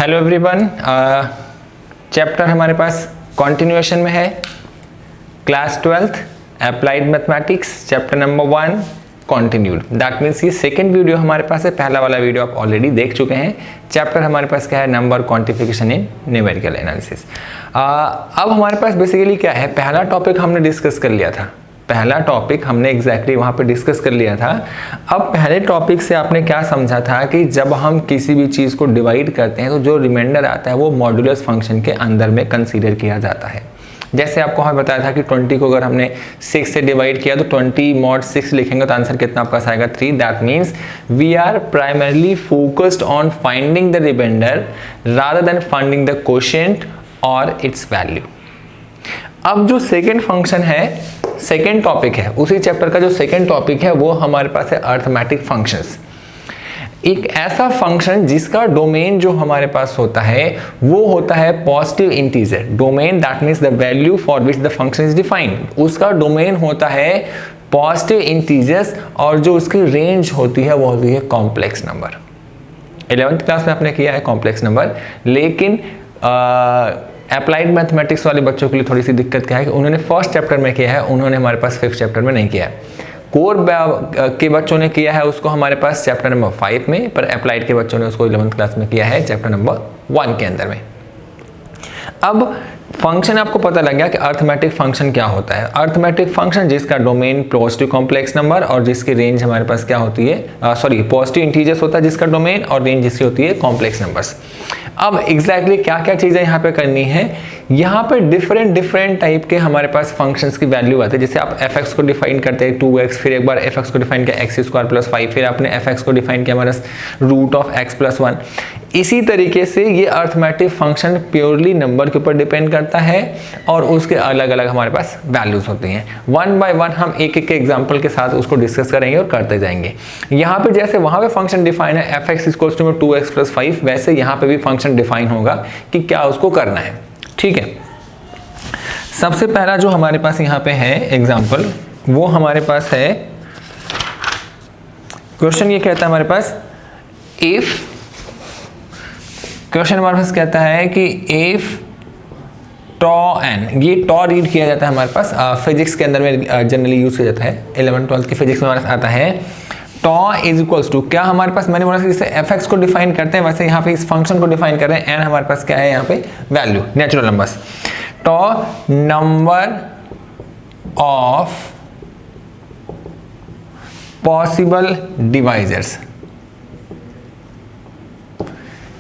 Hello everyone, chapter हमारे पास continuation में है। Class 12th applied mathematics chapter number 1 continued. That means ये second video हमारे पास है। पहला वाला वीडियो आप ऑलरेडी देख चुके हैं। चैप्टर हमारे पास क्या है? नंबर क्वांटिफिकेशन इन न्यूमेरिकल एनालिसिस। अब हमारे पास बेसिकली क्या है? पहला टॉपिक हमने डिस्कस कर लिया था। पहला टॉपिक हमने एग्जैक्टली वहाँ पे डिस्कस कर लिया था। अब पहले टॉपिक से आपने क्या समझा था कि जब हम किसी भी चीज़ को डिवाइड करते हैं तो जो रिमाइंडर आता है वो मॉड्यूलस फंक्शन के अंदर में कंसीडर किया जाता है। जैसे आपको हमें बताया था कि 20 को अगर हमने 6 से डिवाइड किया तो 20 mod 6 लिखेंगे तो आंसर कितना आपका आएगा? 3। That means we are primarily focused on finding the remainder rather than finding the quotient और इट्स वैल्यू। अब जो सेकेंड फंक्शन है, सेकेंड टॉपिक है, उसी चैप्टर का जो सेकेंड टॉपिक है वो हमारे पास है अरिथमेटिक फंक्शंस। एक ऐसा फंक्शन जिसका डोमेन जो हमारे पास होता है वो होता है positive integer. Domain that means the value for which the function is defined. उसका डोमेन होता है पॉजिटिव इंटीजर्स और जो उसकी रेंज होती है वो होती है कॉम्प्लेक्स नंबर। 11th क्लास में आपने किया है कॉम्प्लेक्स नंबर, लेकिन अप्लाइड मैथमेटिक्स वाले बच्चों के लिए थोड़ी सी दिक्कत क्या है कि उन्होंने फर्स्ट चैप्टर में किया है, उन्होंने हमारे पास 5th चैप्टर में नहीं किया है। कोर के बच्चों ने किया है उसको हमारे पास चैप्टर नंबर 5 में, पर अप्लाइड के बच्चों ने उसको 11th क्लास में किया है चैप्टर नंबर 1 के अंदर में। अब फंक्शन आपको पता लग गया कि अरिथमेटिक फंक्शन क्या होता है। अरिथमेटिक फंक्शन जिसका डोमेन पॉजिटिव कॉम्प्लेक्स नंबर और जिसकी रेंज हमारे पास क्या होती है, पॉजिटिव इंटीजर्स होता है जिसका डोमेन, और रेंज जिसकी होती है कॉम्प्लेक्स नंबर्स। अब एग्जैक्टली क्या क्या चीज़ें यहाँ पे करनी है? यहाँ पे डिफरेंट टाइप के हमारे पास फंक्शंस की वैल्यू आते हैं। जैसे आप fx को डिफाइन करते हैं 2x, फिर एक बार fx को डिफाइन किया x² + 5, फिर आपने fx को डिफाइन किया हमारा √(x + 1). इसी तरीके से ये अरिथमेटिक फंक्शन प्योरली नंबर के ऊपर डिपेंड करता है और उसके अलग अलग हमारे पास वैल्यूज होती हैं। 1 by 1 हम एक एक एग्जाम्पल के साथ उसको डिस्कस करेंगे और करते जाएंगे। यहाँ पे जैसे वहाँ पे फंक्शन डिफाइन है fx = 2x + 5, वैसे यहाँ पे भी फंक्शन डिफाइन होगा कि क्या उसको करना है। ठीक है, सबसे पहला जो हमारे पास यहाँ पे है एग्जाम्पल, वो हमारे पास है क्वेश्चन। ये कहता है हमारे पास इफ, क्वेश्चन हमारे पास कहता है कि इफ टॉ n, ये टॉ रीड किया जाता है हमारे पास फिजिक्स के अंदर में जनरली यूज किया जाता है। 11th 12th की फिजिक्स में हमारे पास आता है टॉ = क्या हमारे पास, मैंने बोला जैसे fx को डिफाइन करते हैं वैसे यहाँ पे इस फंक्शन को डिफाइन कर रहे हैं। n हमारे पास क्या है यहाँ पे? Value, natural numbers. Tau number of possible divisors,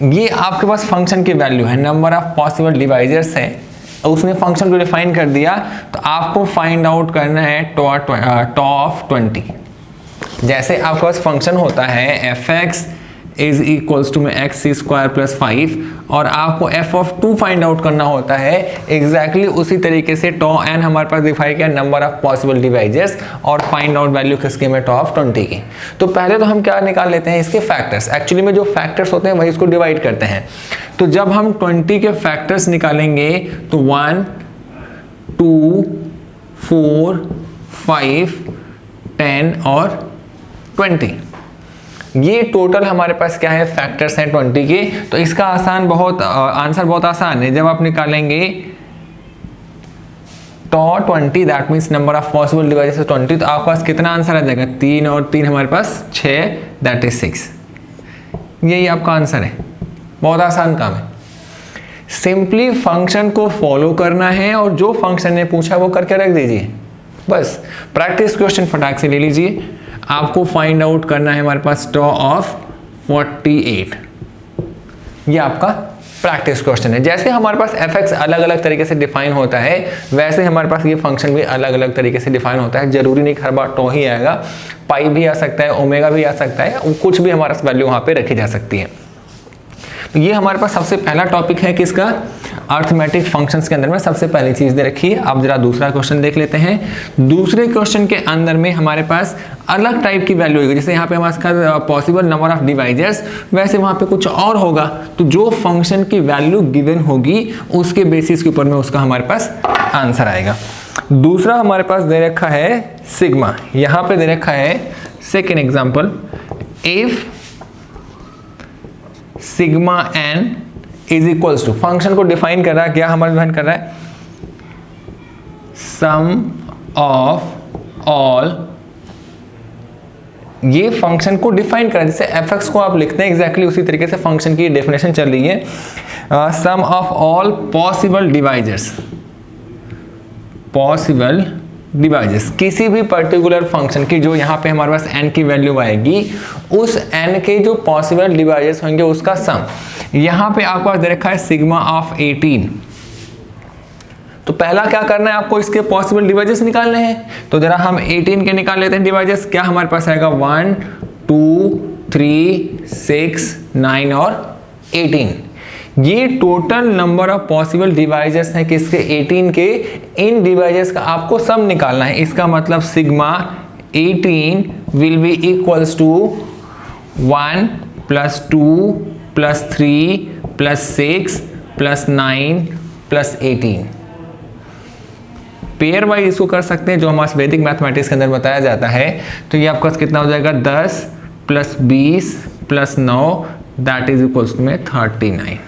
ये आपके पास फंक्शन की वैल्यू है। नंबर ऑफ पॉसिबल डिवाइजर्स है, उसने फंक्शन को डिफाइन कर दिया तो आपको फाइंड आउट करना है टॉ ऑफ 20। जैसे आपके पास फंक्शन होता है fx = x² + 5 और आपको f(2) फाइंड आउट करना होता है। एग्जैक्टली उसी तरीके से टॉ n हमारे पास डिफाइन किया नंबर ऑफ पॉसिबल डिवाइजर्स और फाइंड आउट वैल्यू किसके में? टॉ ऑफ 20 की। तो पहले तो हम क्या निकाल लेते हैं? इसके फैक्टर्स। एक्चुअली में जो फैक्टर्स होते हैं वही इसको डिवाइड करते हैं। तो जब हम 20 के फैक्टर्स निकालेंगे तो 1, 2, 4, 5, 10 और 20, ये टोटल हमारे पास क्या है? फैक्टर्स हैं 20 के। तो इसका आंसर बहुत आसान है। जब आप निकालेंगे टॉ 20 that means number of possible devices 20, तो आपके पास कितना आंसर आ जाएगा? 3 और 3 हमारे पास 6, दैट इज 6। यही आपका आंसर है। बहुत आसान काम है। सिंपली फंक्शन को फॉलो करना है और जो फंक्शन ने पूछा वो करके रख दीजिए, बस। प्रैक्टिस क्वेश्चन फटाक से ले लीजिए। आपको फाइंड आउट करना है हमारे पास टॉ ऑफ 48। ये आपका प्रैक्टिस क्वेश्चन है। जैसे हमारे पास fx अलग अलग तरीके से डिफाइन होता है वैसे हमारे पास ये फंक्शन भी अलग अलग तरीके से डिफाइन होता है। जरूरी नहीं हर बार टॉ ही आएगा, पाई भी आ सकता है, ओमेगा भी आ सकता है, कुछ भी हमारे पास वैल्यू वहाँ पे रखी जा सकती है। तो ये हमारे पास सबसे पहला टॉपिक है किसका? अरिथमेटिक फंक्शंस के अंदर में सबसे पहली चीज दे रखी है। अब जरा दूसरा क्वेश्चन देख लेते हैं। दूसरे क्वेश्चन के अंदर में हमारे पास अलग टाइप की वैल्यू होगी। जैसे यहाँ पे हमारे पॉसिबल नंबर ऑफ डिवाइजर्स, वैसे वहाँ पे कुछ और होगा। तो जो फंक्शन की वैल्यू गिवन होगी उसके बेसिस के ऊपर में उसका हमारे पास आंसर आएगा। दूसरा हमारे पास दे रखा है सिग्मा। यहाँ पे दे रखा है second example, if sigma n is equals to, function को डिफाइन कर रहा है, क्या हमारा डिफाइन कर रहा है, सम ऑफ ऑल, ये फंक्शन को डिफाइन करा, जैसे fx को आप लिखते हैं एग्जैक्टली उसी तरीके से फंक्शन की डेफिनेशन चल रही है, sum of all possible divisors, possible divisors किसी भी पर्टिकुलर फंक्शन की, जो यहाँ पे हमारे पास n की वैल्यू आएगी, उस n के जो पॉसिबल डिवाइजर्स होंगे उसका सम। यहाँ पे आपके पास दे रखा है सिग्मा ऑफ 18, तो पहला क्या करना है आपको, इसके पॉसिबल डिवाइजर्स निकालने हैं। तो जरा हम 18 के निकाल लेते हैं डिवाइजर्स। क्या हमारे पास आएगा 1 2 3 6 9 और 18, ये total number of possible divisors हैं किसके, 18 के। इन डिवाइजर्स का आपको सम निकालना है। इसका मतलब sigma 18 will be equals to 1 + 2 + 3 + 6 + 9 + 18। Pair wise इसको कर सकते हैं, जो हमारे वैदिक मैथमेटिक्स के अंदर बताया जाता है। तो ये आपका कितना हो जाएगा, 10 + 20 + 9 दैट इज इक्वल्स टू में 39।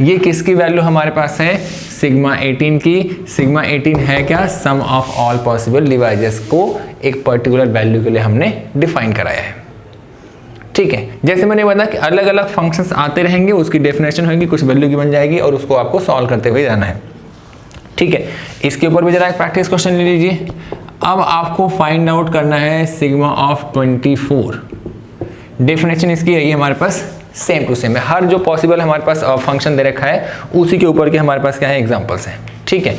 ये किसकी वैल्यू हमारे पास है, सिग्मा 18 की। सिग्मा 18 है क्या, सम ऑफ ऑल पॉसिबल डिवाइजर्स को एक पर्टिकुलर वैल्यू के लिए हमने डिफाइन कराया है। ठीक है, जैसे मैंने बताया कि अलग अलग फंक्शंस आते रहेंगे, उसकी डेफिनेशन होगी, कुछ वैल्यू की बन जाएगी और उसको आपको सॉल्व करते हुए जाना है। ठीक है, इसके ऊपर भी जरा एक प्रैक्टिस क्वेश्चन ले लीजिए। अब आपको फाइंड आउट करना है सिग्मा ऑफ 24। डेफिनेशन इसकी है हमारे पास सेम टू सेम है, हर जो पॉसिबल हमारे पास फंक्शन दे रखा है उसी के ऊपर के हमारे पास क्या है, एग्जांपल्स हैं। ठीक है,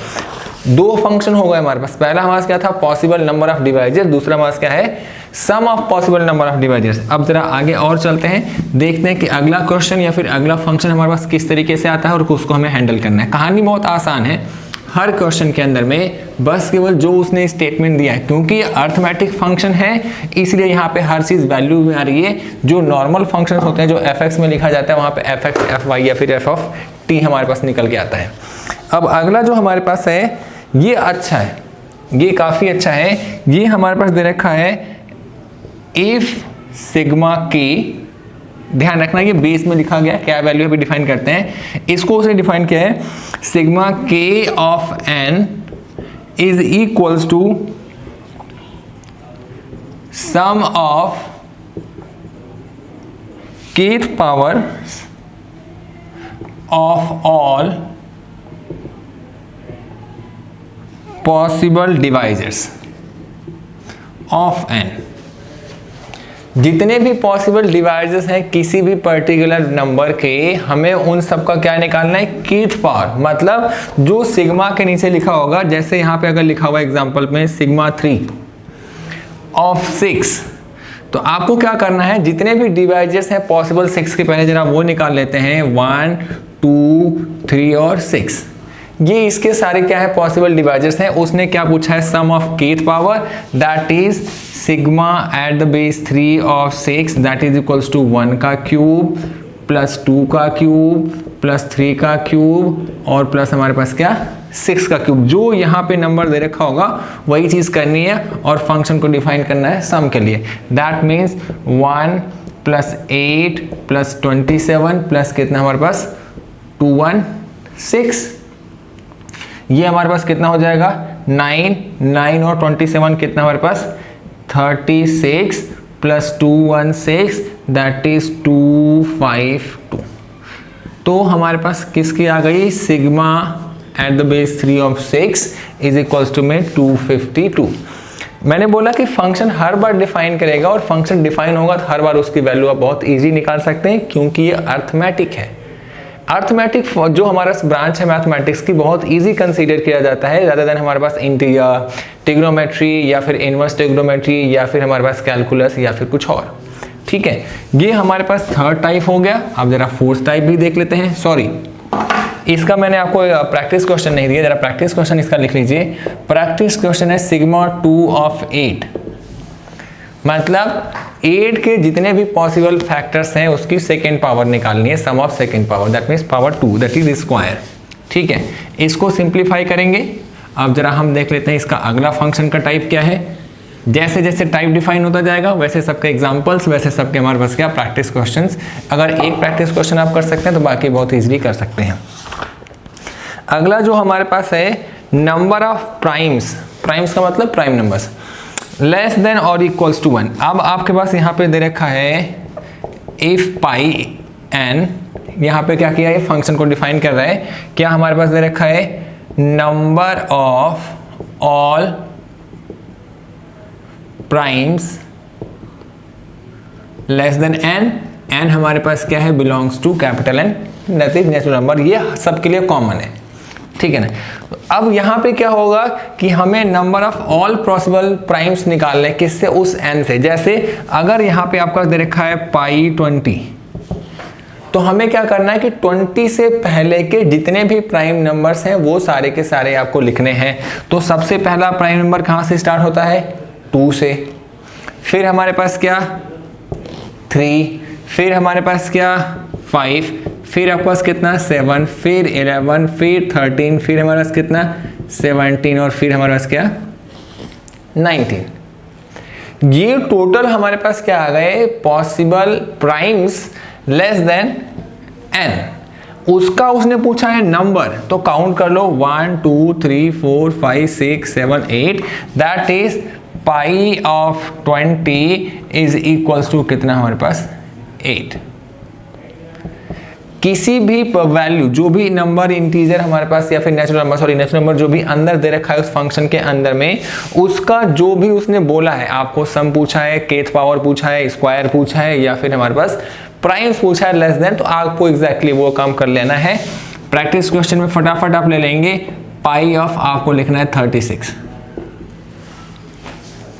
दो फंक्शन हो गए हमारे पास। पहला हमारे पास क्या था, पॉसिबल नंबर ऑफ डिवाइजर्स, दूसरा हमारे पास क्या है, sum of possible number of divisors. अब जरा आगे और चलते हैं, देखते हैं कि अगला क्वेश्चन या फिर अगला फंक्शन हमारे पास किस तरीके से आता है और उसको हमें हैंडल करना है। कहानी बहुत आसान है, हर क्वेश्चन के अंदर में बस केवल जो उसने स्टेटमेंट दिया है, क्योंकि अर्थमेटिक फंक्शन है इसलिए यहाँ पे हर चीज वैल्यू में आ रही है। जो नॉर्मल फंक्शंस होते हैं जो fx में लिखा जाता है, वहाँ पे fx fy या फिर f ऑफ t हमारे पास निकल के आता है। अब अगला जो हमारे पास है ये अच्छा है, ये काफी अच्छा है। ये हमारे पास दे रखा है इफ सिग्मा k, ध्यान रखना ये बेस में लिखा गया, क्या वैल्यू अभी डिफाइन करते हैं। इसको उसने डिफाइन किया है, sigma k of n is equals to sum of kth power of all possible divisors of n। जितने भी पॉसिबल डिवाइजर्स हैं किसी भी पर्टिकुलर नंबर के, हमें उन सब का क्या निकालना है, kth पावर, मतलब जो सिग्मा के नीचे लिखा होगा। जैसे यहाँ पे अगर लिखा हुआ एग्जांपल में सिग्मा 3 ऑफ 6, तो आपको क्या करना है, जितने भी डिवाइजर्स हैं पॉसिबल 6 के, पहले जरा वो निकाल लेते हैं, 1 2 3 और 6। ये इसके सारे क्या है, पॉसिबल डिवाइजर्स हैं। उसने क्या पूछा है, sum of kth power, that is sigma at the base 3 of 6 that is equals to 1 का क्यूब प्लस 2 का क्यूब प्लस 3 का क्यूब और प्लस हमारे पास क्या, 6 का क्यूब। जो यहाँ पे नंबर दे रखा होगा वही चीज करनी है और फंक्शन को डिफाइन करना है सम के लिए। दैट मीन्स 1 + 8 + 27 प्लस कितना हमारे पास 216, ये हमारे पास कितना हो जाएगा 9 और 27 कितना हमारे पास 36 + 216 दैट इज 252। तो हमारे पास किसकी आ गई, sigma at the base 3 of 6 is equals to में 252। मैंने बोला कि फंक्शन हर बार डिफाइन करेगा और फंक्शन डिफाइन होगा तो हर बार उसकी वैल्यू आप बहुत इजी निकाल सकते हैं, क्योंकि ये अर्थमेटिक है। अर्थमेटिक जो हमारा ब्रांच है मैथमेटिक्स की, बहुत इजी कंसीडर किया जाता है ज़्यादा देन हमारे पास इंटीग्रल, ट्रिग्नोमेट्री या फिर इनवर्स ट्रिग्नोमेट्री या फिर हमारे पास कैलकुलस या फिर कुछ और। ठीक है, ये हमारे पास थर्ड टाइप हो गया। अब जरा फोर्थ टाइप भी देख लेते हैं। सॉरी, इसका मैंने आपको प्रैक्टिस क्वेश्चन नहीं दिया, जरा प्रैक्टिस क्वेश्चन इसका लिख लीजिए। प्रैक्टिस क्वेश्चन है सिग्मा 2 ऑफ 8, मतलब 8 के जितने भी पॉसिबल फैक्टर्स हैं उसकी सेकेंड पावर निकालनी है, sum of second power, that means power 2 that is square. ठीक है, इसको सिंप्लीफाई करेंगे। अब जरा हम देख लेते हैं इसका अगला फंक्शन का टाइप क्या है। जैसे जैसे टाइप डिफाइन होता जाएगा वैसे सबके एग्जांपल्स, वैसे सबके हमारे पास क्या प्रैक्टिस क्वेश्चंस। अगर एक प्रैक्टिस क्वेश्चन आप कर सकते हैं तो बाकी बहुत ईजिली कर सकते हैं। अगला जो हमारे पास है नंबर ऑफ प्राइम्स, प्राइम्स का मतलब प्राइम नंबर्स, लेस देन और इक्वल्स टू 1। अब आपके पास यहाँ पे दे रखा है इफ पाई एन, यहाँ पे क्या किया है, फंक्शन को डिफाइन कर रहा है। क्या हमारे पास दे रखा है number of all primes less than N, N हमारे पास क्या है, belongs to capital N, that is natural number. ये सबके लिए कॉमन है, ठीक है ना। अब यहाँ पे क्या होगा कि हमें number of all possible primes निकालने, किससे, उस एन से। जैसे अगर यहाँ पे आपका दे रखा है पाई 20, तो हमें क्या करना है कि 20 से पहले के जितने भी प्राइम नंबर्स हैं वो सारे के सारे आपको लिखने हैं। तो सबसे पहला प्राइम नंबर कहाँ से स्टार्ट होता है, 2 से, फिर हमारे पास क्या 3, फिर हमारे पास क्या 5, फिर आपके पास कितना 7, फिर 11, फिर 13, फिर हमारे पास कितना 17 और फिर हमारे पास क्या 19। ये टोटल हमारे पास क्या आ गए, possible primes less than N. उसका उसने पूछा है नंबर, तो काउंट कर लो 1 2 3 4 5 6 7 8, that is pi of 20 is equals to कितना हमारे पास 8। किसी भी वैल्यू, जो भी नंबर इंटीजर हमारे पास या फिर natural number, sorry natural number जो भी अंदर दे रखा है उस फंक्शन के अंदर में, उसका जो भी उसने बोला है, आपको सम पूछा है, kth पावर पूछा है, स्क्वायर पूछा है या फिर हमारे पास प्राइम्स पूछा है लेस देन, तो आपको एग्जैक्टली वो काम कर लेना है। प्रैक्टिस क्वेश्चन में फटाफट आप ले लेंगे, पाई ऑफ आपको लिखना है 36,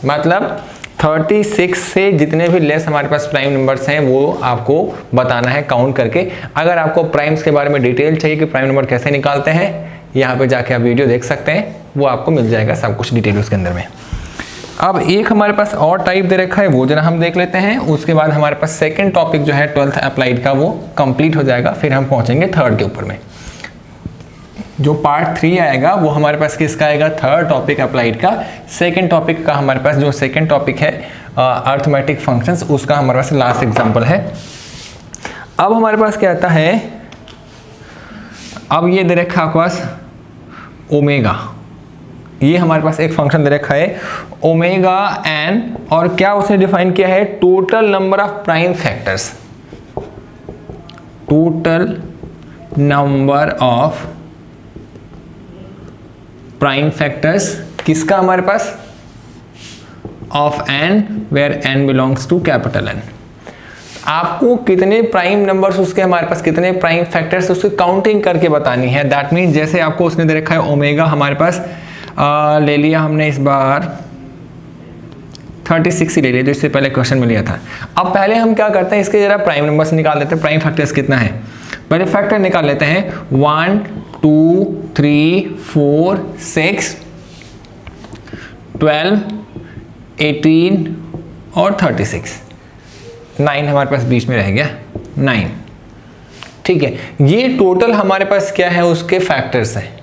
मतलब 36 से जितने भी लेस हमारे पास प्राइम नंबर्स हैं वो आपको बताना है काउंट करके। अगर आपको प्राइम्स के बारे में डिटेल चाहिए कि प्राइम नंबर कैसे निकालते हैं, यहाँ पे जाके आप वीडियो देख सकते हैं, वो आपको मिल जाएगा सब कुछ डिटेल उसके अंदर में। अब एक हमारे पास और टाइप दे रखा है, वो जरा हम देख लेते हैं। उसके बाद हमारे पास सेकेंड टॉपिक जो है 12th अप्लाइड का वो कंप्लीट हो जाएगा, फिर हम पहुँचेंगे थर्ड के ऊपर में। जो पार्ट 3 आएगा वो हमारे पास किसका आएगा, थर्ड टॉपिक अप्लाइड का। सेकंड टॉपिक का हमारे पास जो सेकंड टॉपिक है अरिथमेटिक फंक्शंस, उसका हमारे पास लास्ट एग्जांपल है। अब हमारे पास क्या आता है, अब ये दे रखा है आपके पास ओमेगा, ये हमारे पास एक फंक्शन दे रखा है ओमेगा एन, और क्या उसने डिफाइन किया है, total number of prime factors, total number of prime factors किसका हमारे पास, of N where N belongs to capital N. आपको कितने प्राइम नंबर्स उसके हमारे पास कितने प्राइम फैक्टर्स उसकी काउंटिंग करके बतानी है। दैट मीन जैसे आपको उसने दे रखा है ओमेगा हमारे पास ले लिया हमने इस बार 36 ही ले लिया जो इससे पहले क्वेश्चन में लिया था। अब पहले हम क्या करते हैं, इसके जरा प्राइम नंबर्स निकाल देते हैं, प्राइम फैक्टर्स कितना है, पहले फैक्टर निकाल लेते हैं 1 2 3 4 6 12 18 और 36, 9 हमारे पास बीच में रह गया 9, ठीक है। ये टोटल हमारे पास क्या है, उसके फैक्टर्स हैं।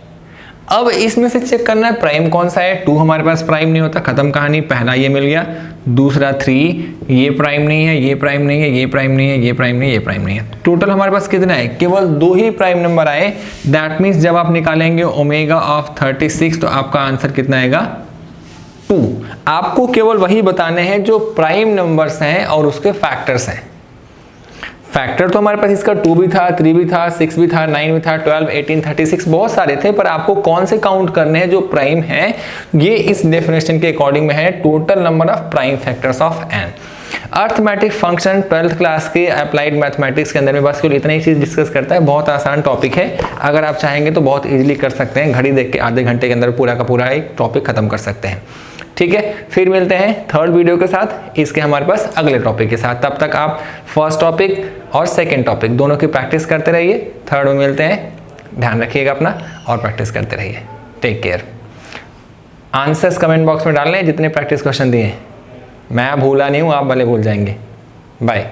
अब इसमें से चेक करना है प्राइम कौन सा है, 2 हमारे पास प्राइम नहीं होता, खत्म कहानी, पहला ये मिल गया, दूसरा 3 ये प्राइम नहीं है, ये प्राइम नहीं है, ये प्राइम नहीं है, ये प्राइम नहीं है, ये प्राइम नहीं है। टोटल हमारे पास कितना है, केवल 2 ही प्राइम नंबर आए। दैट मीन्स जब आप निकालेंगे ओमेगा ऑफ 36 तो आपका आंसर कितना आएगा 2। आपको केवल वही बताने हैं जो प्राइम नंबर्स हैं और उसके फैक्टर्स हैं। फैक्टर तो हमारे पास इसका 2 भी था, 3 भी था, 6 भी था, 9 भी था, 12 18 36 बहुत सारे थे, पर आपको कौन से काउंट करने हैं जो प्राइम हैं, ये इस डेफिनेशन के अकॉर्डिंग में है total number of prime factors of N. Arithmetic function 12th class के अप्लाइड मैथमेटिक्स के अंदर में बस केवल इतना ही चीज डिस्कस करता है। बहुत आसान टॉपिक है, अगर आप चाहेंगे तो बहुत इजीली कर सकते हैं, घड़ी देख के आधे घंटे के अंदर पूरा का पूरा एक टॉपिक खत्म कर सकते हैं, ठीक है। फिर मिलते हैं थर्ड वीडियो के साथ, इसके हमारे पास अगले टॉपिक के साथ। तब तक आप फर्स्ट टॉपिक और सेकंड टॉपिक दोनों की प्रैक्टिस करते रहिए। थर्ड में मिलते हैं, ध्यान रखिएगा अपना और प्रैक्टिस करते रहिए। Take care. Answers comment box में डाल लें जितने प्रैक्टिस क्वेश्चन दिए, मैं भूला नहीं हूँ, आप भले भूल जाएंगे। बाय।